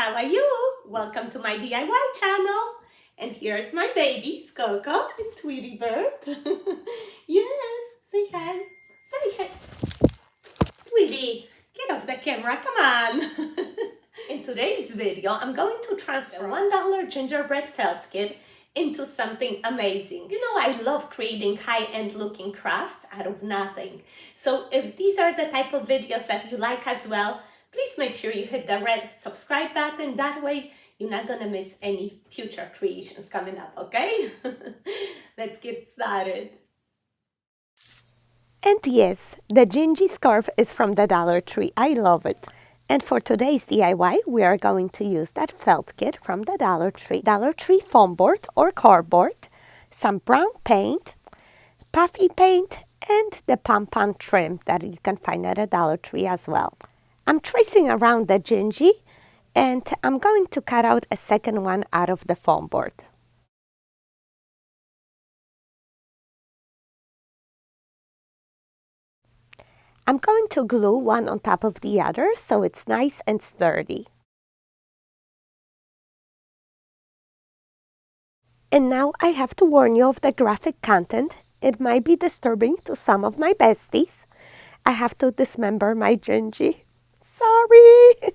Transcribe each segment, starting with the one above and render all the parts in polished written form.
how are you? Welcome to my DIY channel. And here's my babies, Coco and Tweety Bird. Yes, say hi. Say hi. Tweety, get off the camera, come on. In today's video, I'm going to transfer $1 gingerbread felt kit into something amazing. You know, I love creating high-end looking crafts out of nothing. So if these are the type of videos that you like as well, please make sure you hit the red subscribe button. That way, you're not gonna miss any future creations coming up, okay? Let's get started. And yes, the Gingy scarf is from the Dollar Tree. I love it. And for today's DIY, we are going to use that felt kit from the Dollar Tree. Dollar Tree foam board or cardboard, some brown paint, puffy paint, and the Pom-Pom Trim that you can find at a Dollar Tree as well. I'm tracing around the Gingy, and I'm going to cut out a second one out of the foam board. I'm going to glue one on top of the other so it's nice and sturdy. And now I have to warn you of the graphic content. It might be disturbing to some of my besties. I have to dismember my Gingy. Sorry!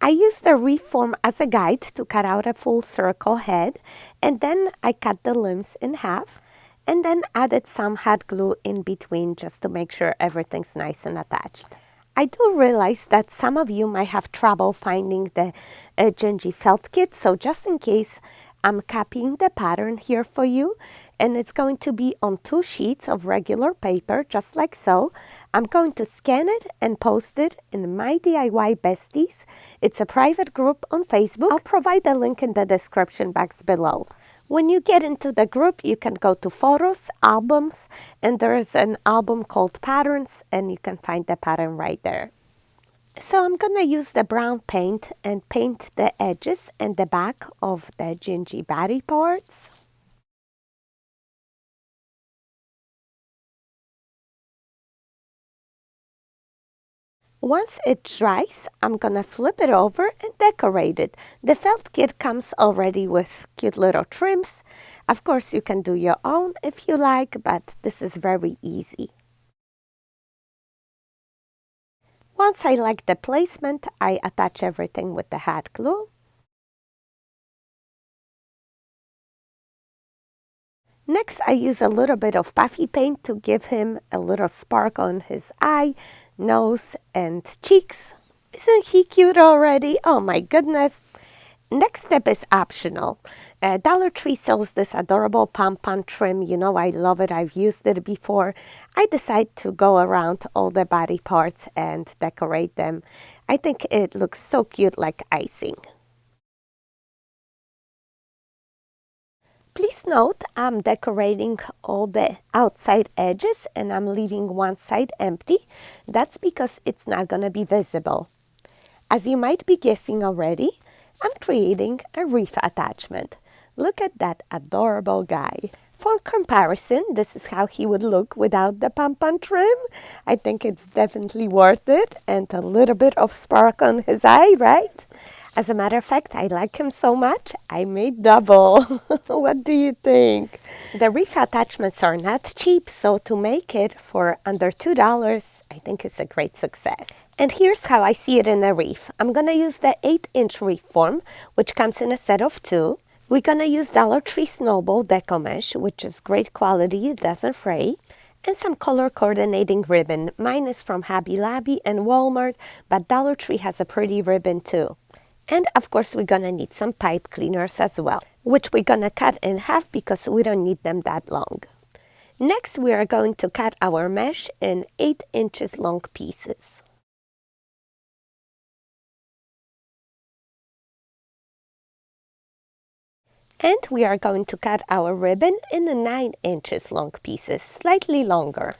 I used the wreath form as a guide to cut out a full circle head, and then I cut the limbs in half, and then added some hot glue in between just to make sure everything's nice and attached. I do realize that some of you might have trouble finding the Gingy felt kit, so just in case, I'm copying the pattern here for you, and it's going to be on 2 sheets of regular paper, just like so. I'm going to scan it and post it in My DIY Besties. It's a private group on Facebook. I'll provide the link in the description box below. When you get into the group, you can go to Photos, Albums, and there's an album called Patterns, and you can find the pattern right there. So I'm going to use the brown paint and paint the edges and the back of the Gingy body parts. Once it dries, I'm gonna flip it over and decorate it. The felt kit comes already with cute little trims. Of course, you can do your own if you like, but this is very easy. Once I like the placement, I attach everything with the hot glue. Next, I use a little bit of puffy paint to give him a little spark on his eye, nose, and cheeks. Isn't he cute already? Oh my goodness. Next step is optional. Dollar Tree sells this adorable pom-pom trim. You know I love it. I've used it before. I decided to go around all the body parts and decorate them. I think it looks so cute like icing. Please note, I'm decorating all the outside edges and I'm leaving one side empty. That's because it's not going to be visible. As you might be guessing already, I'm creating a wreath attachment. Look at that adorable guy. For comparison, this is how he would look without the pom-pom trim. I think it's definitely worth it, and a little bit of spark on his eye, right? As a matter of fact, I like him so much, I made double. What do you think? The wreath attachments are not cheap, so to make it for under $2, I think it's a great success. And here's how I see it in a wreath. I'm gonna use the 8-inch wreath form, which comes in a set of 2. We're gonna use Dollar Tree Snowball Deco Mesh, which is great quality, it doesn't fray. And some color coordinating ribbon. Mine is from Hobby Lobby and Walmart, but Dollar Tree has a pretty ribbon too. And of course, we're gonna need some pipe cleaners as well, which we're gonna cut in half because we don't need them that long. Next, we are going to cut our mesh in 8 inches long pieces. And we are going to cut our ribbon in 9 inches long pieces, slightly longer.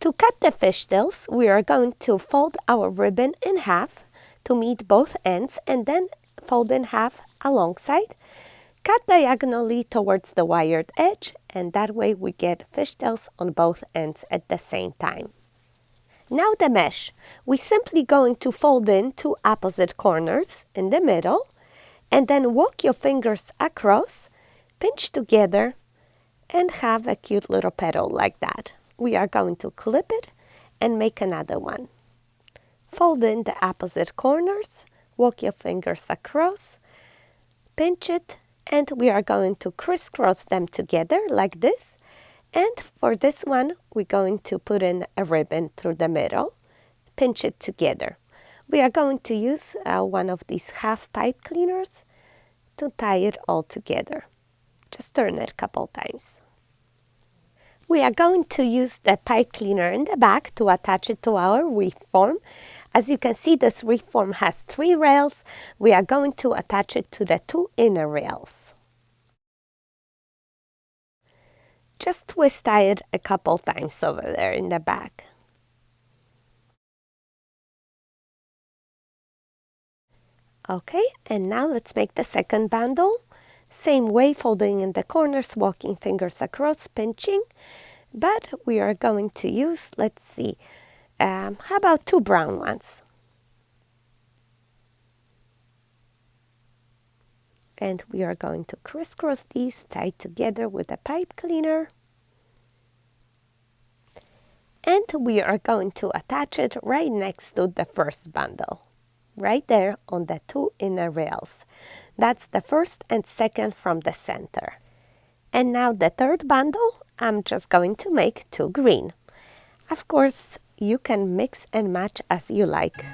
To cut the fishtails, we are going to fold our ribbon in half to meet both ends and then fold in half alongside. Cut diagonally towards the wired edge, and that way we get fishtails on both ends at the same time. Now the mesh. We're simply going to fold in two opposite corners in the middle, and then walk your fingers across, pinch together, and have a cute little petal like that. We are going to clip it and make another one. Fold in the opposite corners, walk your fingers across, pinch it, and we are going to crisscross them together like this. And for this one, we're going to put in a ribbon through the middle, pinch it together. We are going to use one of these half pipe cleaners to tie it all together. Just turn it a couple times. We are going to use the pipe cleaner in the back to attach it to our wreath form. As you can see, this wreath form has 3 rails. We are going to attach it to the 2 inner rails. Just twist tie it a couple times over there in the back. Okay, and now let's make the second bundle. Same way, folding in the corners, walking fingers across, pinching. But we are going to use, let's see, how about 2 brown ones? And we are going to crisscross these, tied together with a pipe cleaner. And we are going to attach it right next to the first bundle, right there on the 2 inner rails. That's the first and second from the center. And now the third bundle, I'm just going to make 2 green. Of course, you can mix and match as you like.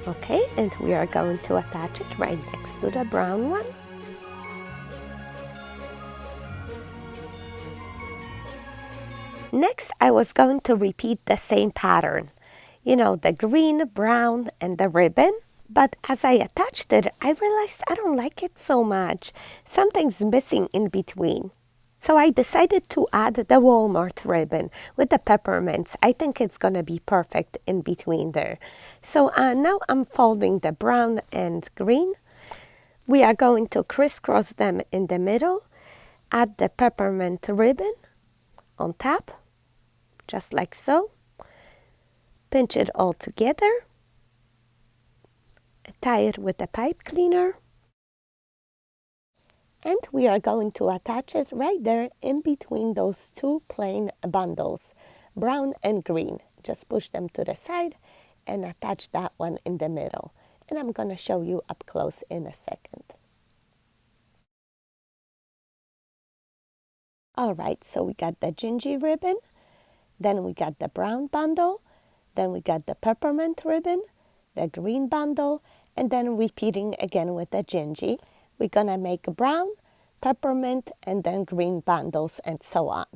Okay, and we are going to attach it right next to the brown one. Next, I was going to repeat the same pattern. You know, the green, brown, and the ribbon. But as I attached it, I realized I don't like it so much. Something's missing in between. So I decided to add the Walmart ribbon with the peppermints. I think it's going to be perfect in between there. So now I'm folding the brown and green. We are going to crisscross them in the middle. Add the peppermint ribbon on top, just like so. Pinch it all together. Tie it with a pipe cleaner. And we are going to attach it right there in between those 2 plain bundles, brown and green. Just push them to the side and attach that one in the middle. And I'm going to show you up close in a second. All right, so we got the gingy ribbon, then we got the brown bundle, then we got the peppermint ribbon, the green bundle, and then repeating again with the gingy. We're gonna make brown, peppermint, and then green bundles, and so on.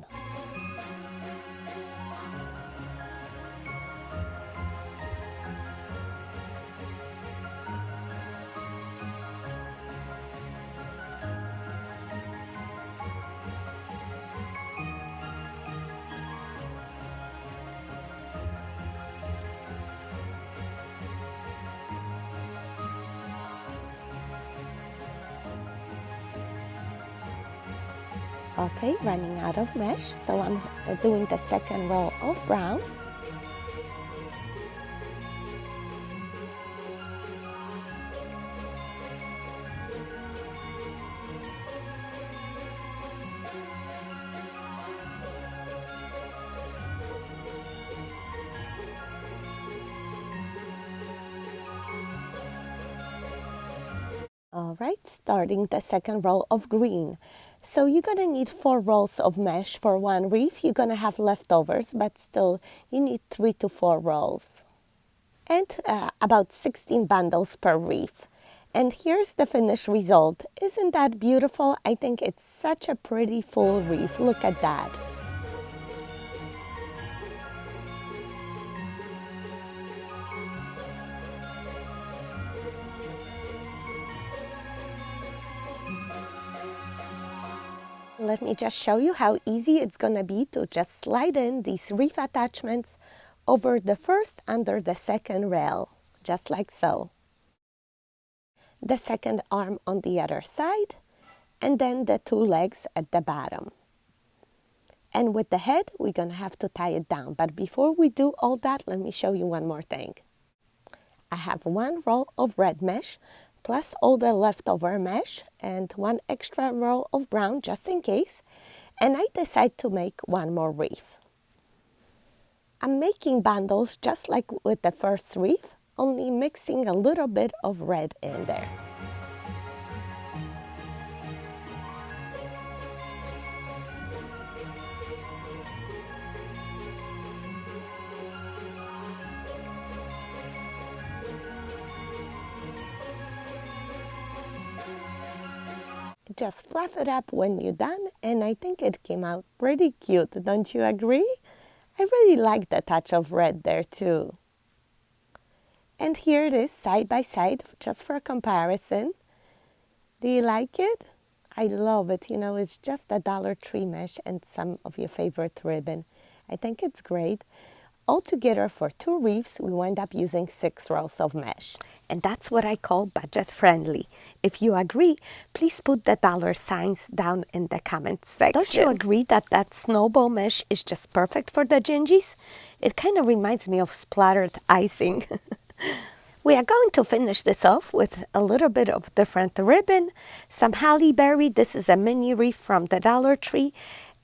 Okay, running out of mesh, so I'm doing the second row of brown. All right, starting the second row of green. So you're gonna need 4 rolls of mesh for 1 wreath. You're gonna have leftovers, but still you need 3 to 4 rolls. And about 16 bundles per wreath. And here's the finished result. Isn't that beautiful? I think it's such a pretty full wreath. Look at that. Let me just show you how easy it's going to be to just slide in these wreath attachments over the first under the second rail, just like so. The second arm on the other side, and then the two legs at the bottom. And with the head, we're going to have to tie it down. But before we do all that, let me show you one more thing. I have one roll of red mesh, plus all the leftover mesh, and one extra roll of brown just in case. And I decide to make one more wreath. I'm making bundles just like with the first wreath, only mixing a little bit of red in there. Just fluff it up when you're done, and I think it came out pretty cute, don't you agree? I really like the touch of red there too. And here it is side by side, just for comparison. Do you like it? I love it. You know, it's just a Dollar Tree mesh and some of your favorite ribbon. I think it's great. Altogether, for two wreaths, we wind up using 6 rolls of mesh. And that's what I call budget friendly. If you agree, please put the dollar signs down in the comments section. Don't you agree that that snowball mesh is just perfect for the gingies? It kind of reminds me of splattered icing. We are going to finish this off with a little bit of different ribbon, some halle berry. This is a mini wreath from the Dollar Tree.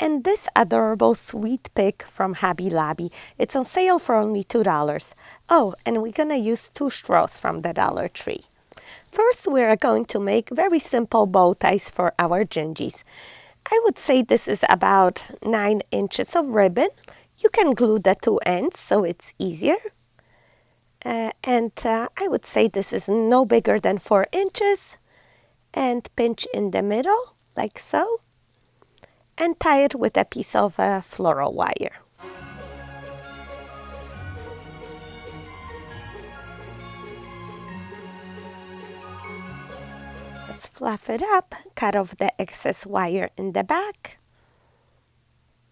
And this adorable sweet pig from Hobby Lobby. It's on sale for only $2. Oh, and we're going to use 2 straws from the Dollar Tree. First, we are going to make very simple bow ties for our gingies. I would say this is about 9 inches of ribbon. You can glue the 2 ends so it's easier. I would say this is no bigger than 4 inches. And pinch in the middle, like so. And tie it with a piece of floral wire. Let's fluff it up, cut off the excess wire in the back.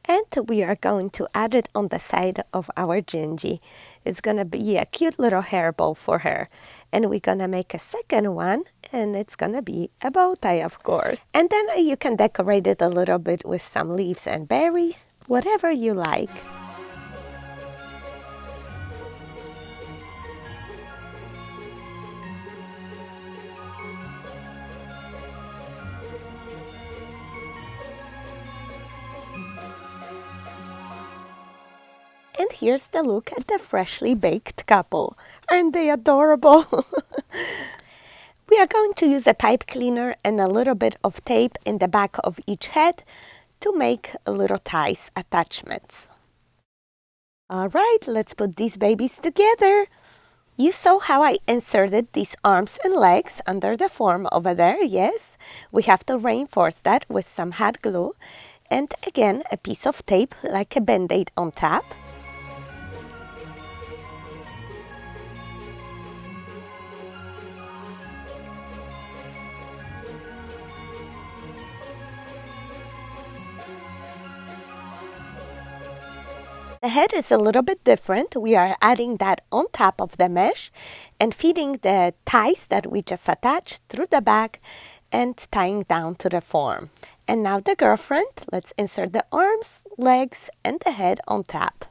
And we are going to add it on the side of our gingy. It's going to be a cute little hair bow for her. And we're going to make a second one, and it's going to be a bow tie, of course. And then you can decorate it a little bit with some leaves and berries, whatever you like. And here's the look at the freshly baked couple. Aren't they adorable? We are going to use a pipe cleaner and a little bit of tape in the back of each head to make little ties attachments. All right, let's put these babies together. You saw how I inserted these arms and legs under the form over there, yes? We have to reinforce that with some hot glue and again a piece of tape like a band-aid on top. The head is a little bit different. We are adding that on top of the mesh and feeding the ties that we just attached through the back and tying down to the form. And now the girlfriend, let's insert the arms, legs, and the head on top.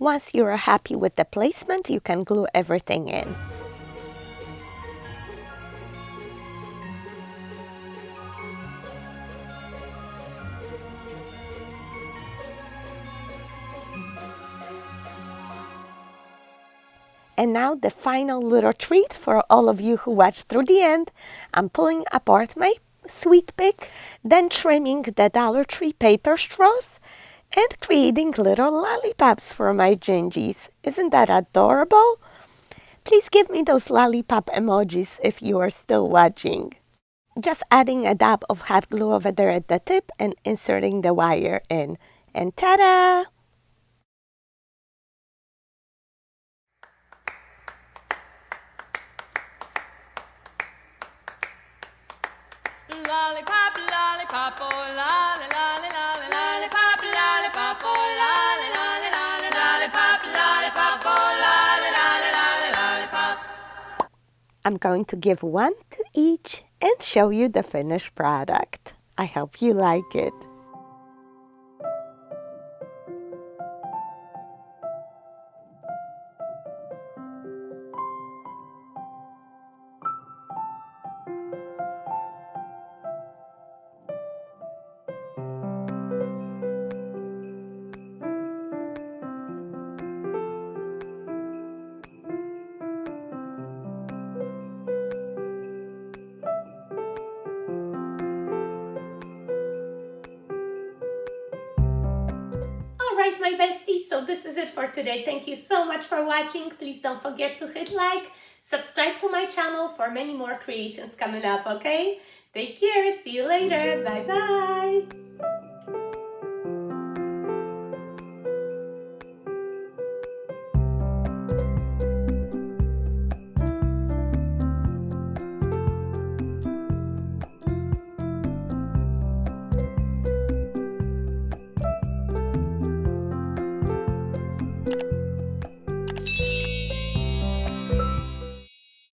Once you are happy with the placement, you can glue everything in. And now the final little treat for all of you who watched through the end. I'm pulling apart my sweet pig, then trimming the Dollar Tree paper straws and creating little lollipops for my gingies. Isn't that adorable? Please give me those lollipop emojis if you are still watching. Just adding a dab of hot glue over there at the tip and inserting the wire in. And ta-da! La lollipop, lollipop, oh lolly, lolly, lolly, lollipop, lollipop, oh lolly, lolly, lolly, lollipop, lollipop, oh lolly, lolly, lolly, lollipop. I'm going to give one to each and show you the finished product. I hope you like it. Alright, my besties, so this is it for today. Thank you so much for watching. Please don't forget to hit like, subscribe to my channel for many more creations coming up, okay? Take care, see you later, bye bye!